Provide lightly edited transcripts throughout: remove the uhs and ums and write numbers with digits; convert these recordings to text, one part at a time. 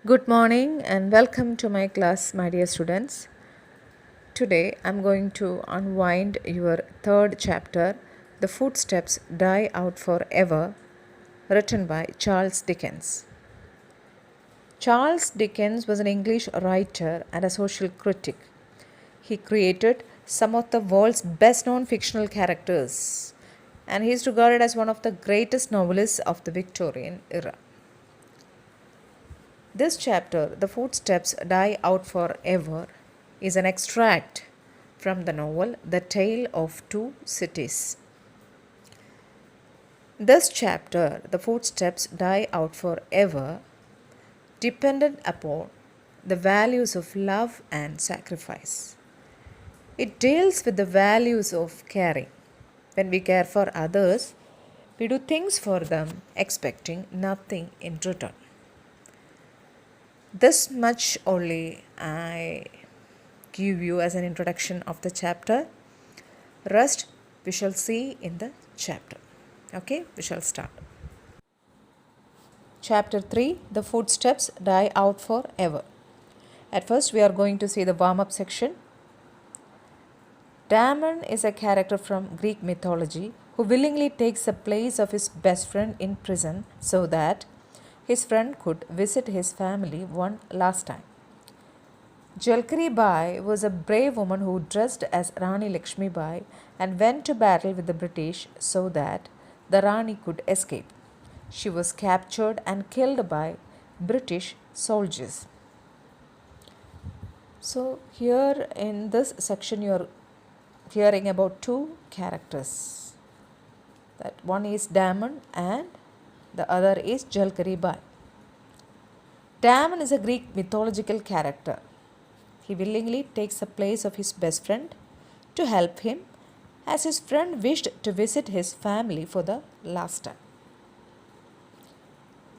Good morning and welcome to my class, my dear students. Today I'm going to unwind your third chapter, The Footsteps Die Out Forever, written by Charles Dickens. Charles Dickens was an English writer and a social critic. He created some of the world's best known fictional characters, and he is regarded as one of the greatest novelists of the Victorian era. This chapter, The Footsteps Die Out Forever, is an extract from the novel The Tale of Two Cities. This chapter, The Footsteps Die Out Forever, depended upon the values of love and sacrifice. It deals with the values of caring. When we care for others, we do things for them expecting nothing in return. This much only I give you as an introduction of the chapter. Rest we shall see in the chapter. Okay, we shall start. Chapter 3, The Footsteps Die Out Forever. At first we are going to see the warm-up section. Damon is a character from Greek mythology who willingly takes the place of his best friend in prison so that his friend could visit his family one last time. Jalkari Bai was a brave woman who dressed as Rani Lakshmi Bai and went to battle with the British so that the Rani could escape. She was captured and killed by British soldiers. So, here in this section, you are hearing about two characters. That one is Damon and the other is Jalkari Bai. Damon is a Greek mythological character. He willingly takes the place of his best friend to help him as his friend wished to visit his family for the last time.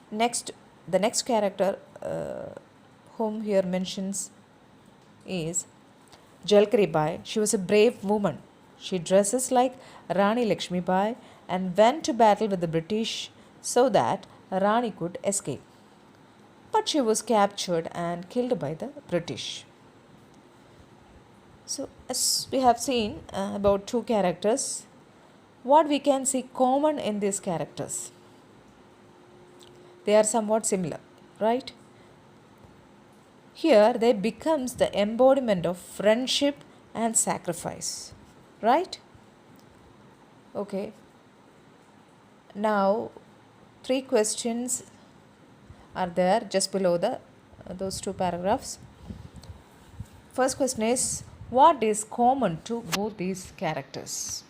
The next character whom here mentions is Jalkari Bai. She was a brave woman. She dresses like Rani Lakshmi Bai and went to battle with the British so that Rani could escape. But she was captured and killed by the British. So, as we have seen about two characters, what we can see common in these characters? They are somewhat similar, right? Here they becomes the embodiment of friendship and sacrifice, right? Okay. Now, three questions are there just below those two paragraphs. First question is, what is common to both these characters?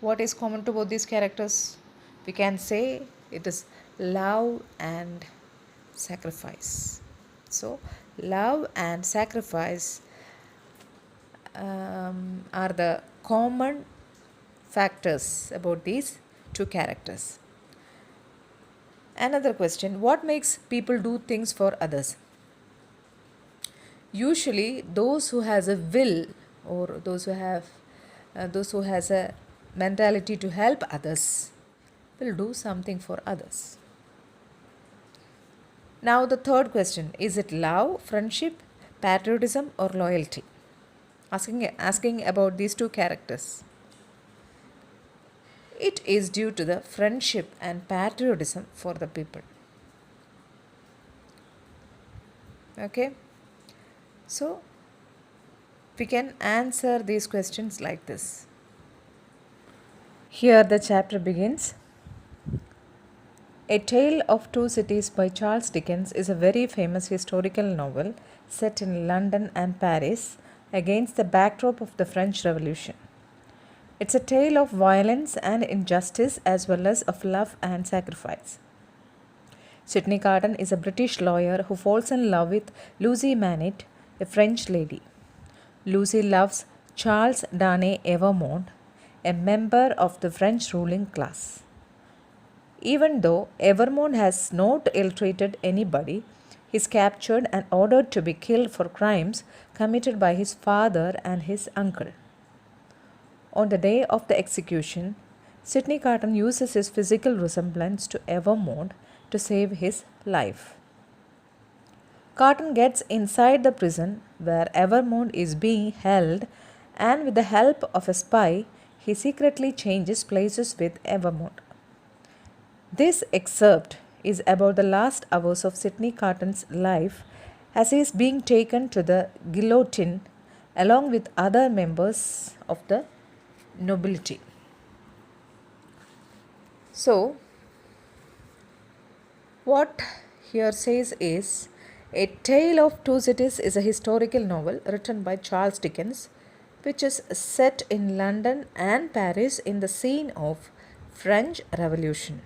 What is common to both these characters? We can say it is love and sacrifice. So, love and sacrifice are the common factors about these two characters. Another question, what makes people do things for others? Usually those who has a will or those who has a mentality to help others will do something for others. Now the third question, is it love, friendship, patriotism or loyalty? Asking about these two characters. It is due to the friendship and patriotism for the people. Okay? So, we can answer these questions like this. Here the chapter begins. A Tale of Two Cities by Charles Dickens is a very famous historical novel set in London and Paris against the backdrop of the French Revolution. It's a tale of violence and injustice as well as of love and sacrifice. Sidney Carton is a British lawyer who falls in love with Lucy Manet, a French lady. Lucy loves Charles Darnay Evermond, a member of the French ruling class. Even though Evermond has not ill-treated anybody, he is captured and ordered to be killed for crimes committed by his father and his uncle. On the day of the execution, Sidney Carton uses his physical resemblance to Evermond to save his life. Cotton gets inside the prison where Evermond is being held, and with the help of a spy, he secretly changes places with Evermond. This excerpt is about the last hours of Sidney Carton's life as he is being taken to the guillotine along with other members of the nobility. So, what here says is A Tale of Two Cities is a historical novel written by Charles Dickens which is set in London and Paris in the scene of French Revolution.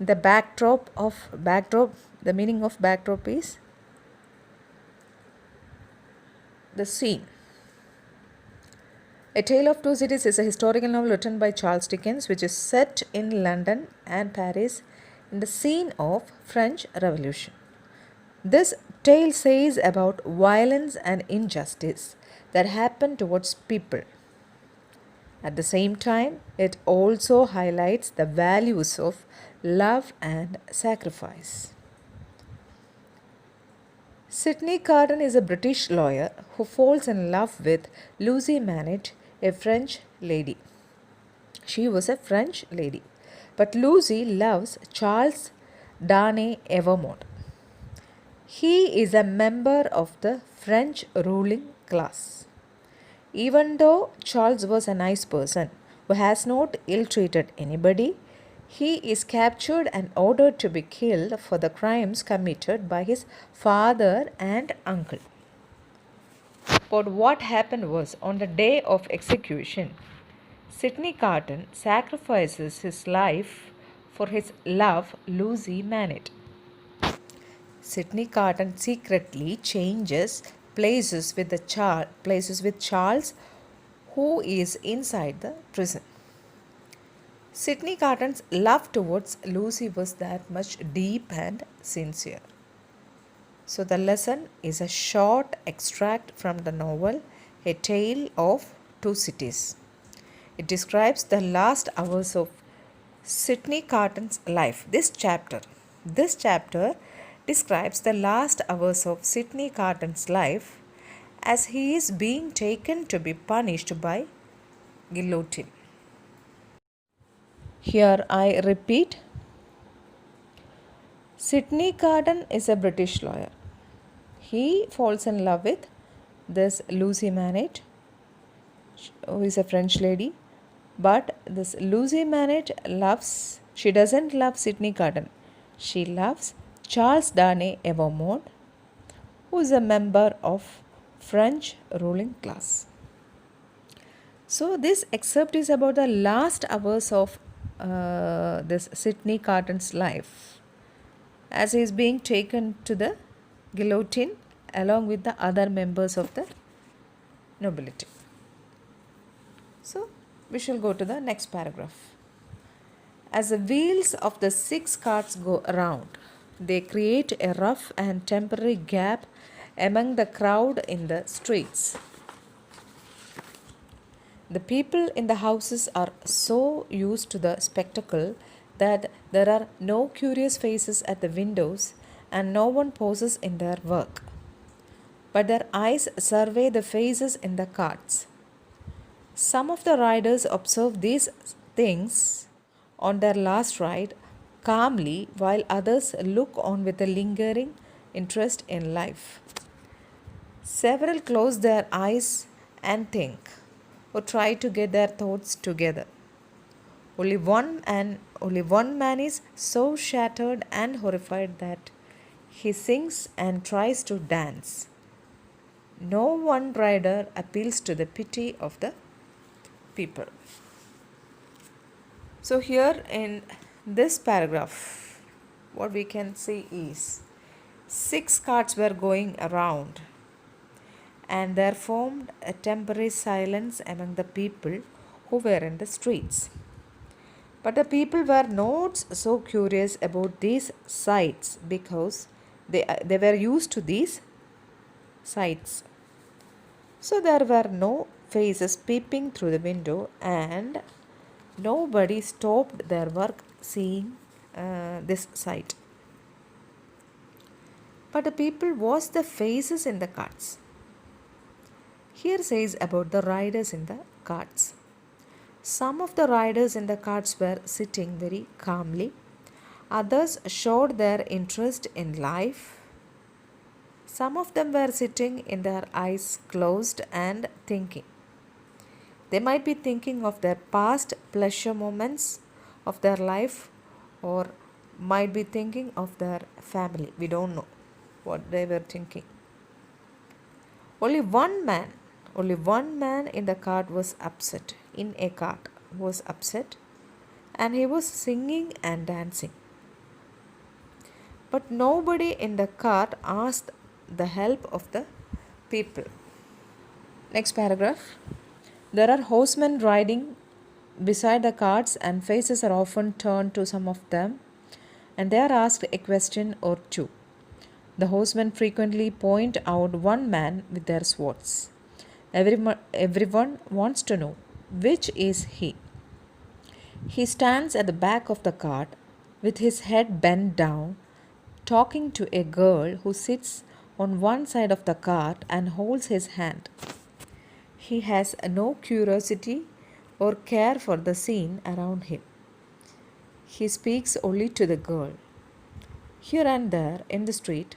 The backdrop, the meaning of backdrop is the scene. A Tale of Two Cities is a historical novel written by Charles Dickens which is set in London and Paris in the scene of French Revolution. This tale says about violence and injustice that happen towards people. At the same time, it also highlights the values of love and sacrifice. Sidney Carton is a British lawyer who falls in love with Lucy Manet, a French lady. She was a French lady, but Lucy loves Charles Darnay Evermond. He is a member of the French ruling class. Even though Charles was a nice person who has not ill treated anybody, he is captured and ordered to be killed for the crimes committed by his father and uncle. But what happened was, on the day of execution, Sidney Carton sacrifices his life for his love, Lucy Manet. Sidney Carton secretly changes places with Charles, who is inside the prison. Sidney Carton's love towards Lucy was that much deep and sincere. So, the lesson is a short extract from the novel A Tale of Two Cities. It describes the last hours of Sidney Carton's life. This chapter describes the last hours of Sidney Carton's life as he is being taken to be punished by guillotine. Here I repeat, Sidney Carton is a British lawyer. He falls in love with this Lucy Manet, who is a French lady. But this Lucy Manet she doesn't love Sidney Carton. She loves Charles Darnay Evermond, who is a member of French ruling class. So this excerpt is about the last hours of this Sidney Carton's life as he is being taken to the guillotine along with the other members of the nobility. So we shall go to the next paragraph. As the wheels of the 6 carts go around, they create a rough and temporary gap among the crowd in the streets. The people in the houses are so used to the spectacle that there are no curious faces at the windows and no one pauses in their work. But their eyes survey the faces in the carts. Some of the riders observe these things on their last ride calmly, while others look on with a lingering interest in life. Several close their eyes and think, or try to get their thoughts together. Only one man is so shattered and horrified that he sings and tries to dance. No one rider appeals to the pity of the people. So here in this paragraph, what we can see is 6 carts were going around and there formed a temporary silence among the people who were in the streets. But the people were not so curious about these sights because they were used to these sights. So there were no faces peeping through the window and nobody stopped their work seeing this sight. but the people was the faces in the carts. Here says about the riders in the carts. Some of the riders in the carts were sitting very calmly. Others showed their interest in life. Some of them were sitting in their eyes closed and thinking. They might be thinking of their past pleasure moments of their life, or might be thinking of their family. We don't know what they were thinking. Only one man in the cart was upset. In a cart was upset, and he was singing and dancing. But nobody in the cart asked the help of the people. Next paragraph. There are horsemen riding beside the carts, and faces are often turned to some of them, and they are asked a question or two. The horsemen frequently point out one man with their swords. Everyone wants to know, which is he? He stands at the back of the cart with his head bent down, talking to a girl who sits on one side of the cart and holds his hand. He has no curiosity or care for the scene around him. He speaks only to the girl. Here and there in the street,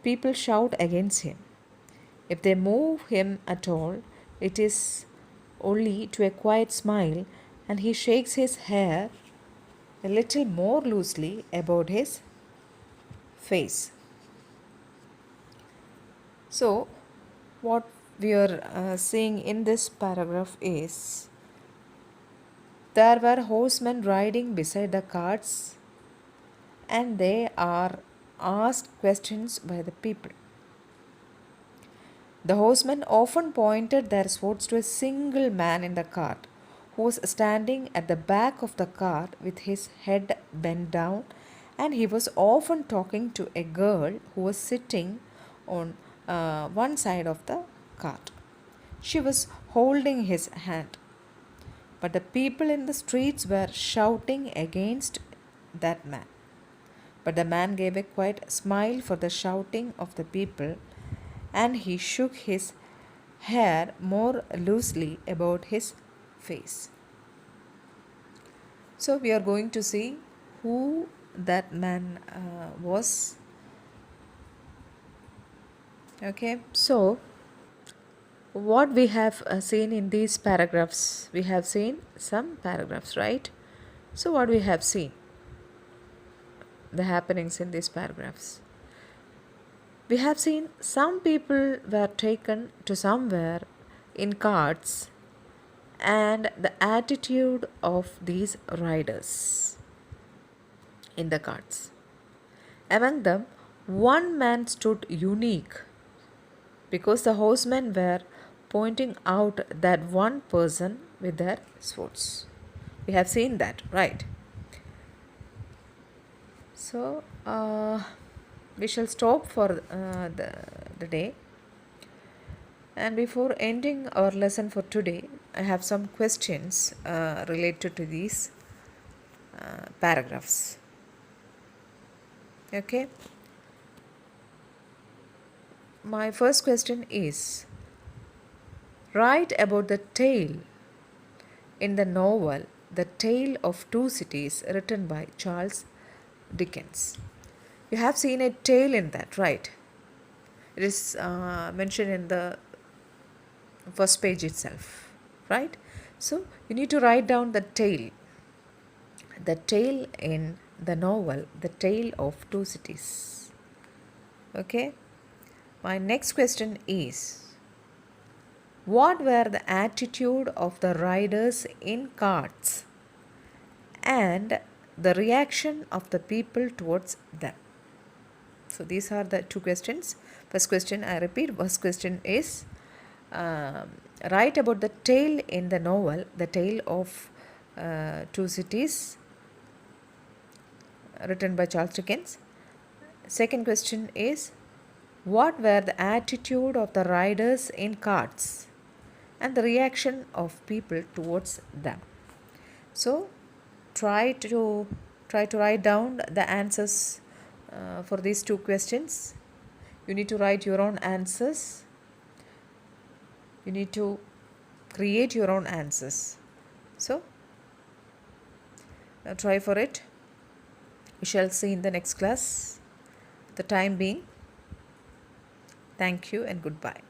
people shout against him. If they move him at all, it is only to a quiet smile, and he shakes his hair a little more loosely about his face. So, what we are seeing in this paragraph is there were horsemen riding beside the carts, and they are asked questions by the people. The horsemen often pointed their swords to a single man in the cart who was standing at the back of the cart with his head bent down, and he was often talking to a girl who was sitting on one side of the cart. She was holding his hand. But the people in the streets were shouting against that man. But the man gave a quiet smile for the shouting of the people, and he shook his hair more loosely about his face. So, we are going to see who that man was. Okay, so what we have seen in these paragraphs, we have seen some paragraphs, right? So, what we have seen, the happenings in these paragraphs. We have seen some people were taken to somewhere in carts, and the attitude of these riders in the carts. Among them, one man stood unique because the horsemen were pointing out that one person with their swords. We have seen that, right? So, we shall stop for the day. And before ending our lesson for today, I have some questions related to these paragraphs. Okay. My first question is, write about the tale in the novel The Tale of Two Cities, written by Charles Dickens. You have seen a tale in that, right? It is mentioned in the first page itself, right? So you need to write down the tale in the novel The Tale of Two Cities. Okay. My next question is, what were the attitude of the riders in carts and the reaction of the people towards them? So these are the two questions. First question, I repeat, first question is, write about the tale in the novel The Tale of Two Cities, written by Charles Dickens. Second question is, what were the attitude of the riders in carts and the reaction of people towards them? So try to write down the answers for these two questions You need to write your own answers. You need to create your own answers. So, try for it. We shall see in the next class. The time being, thank you and goodbye.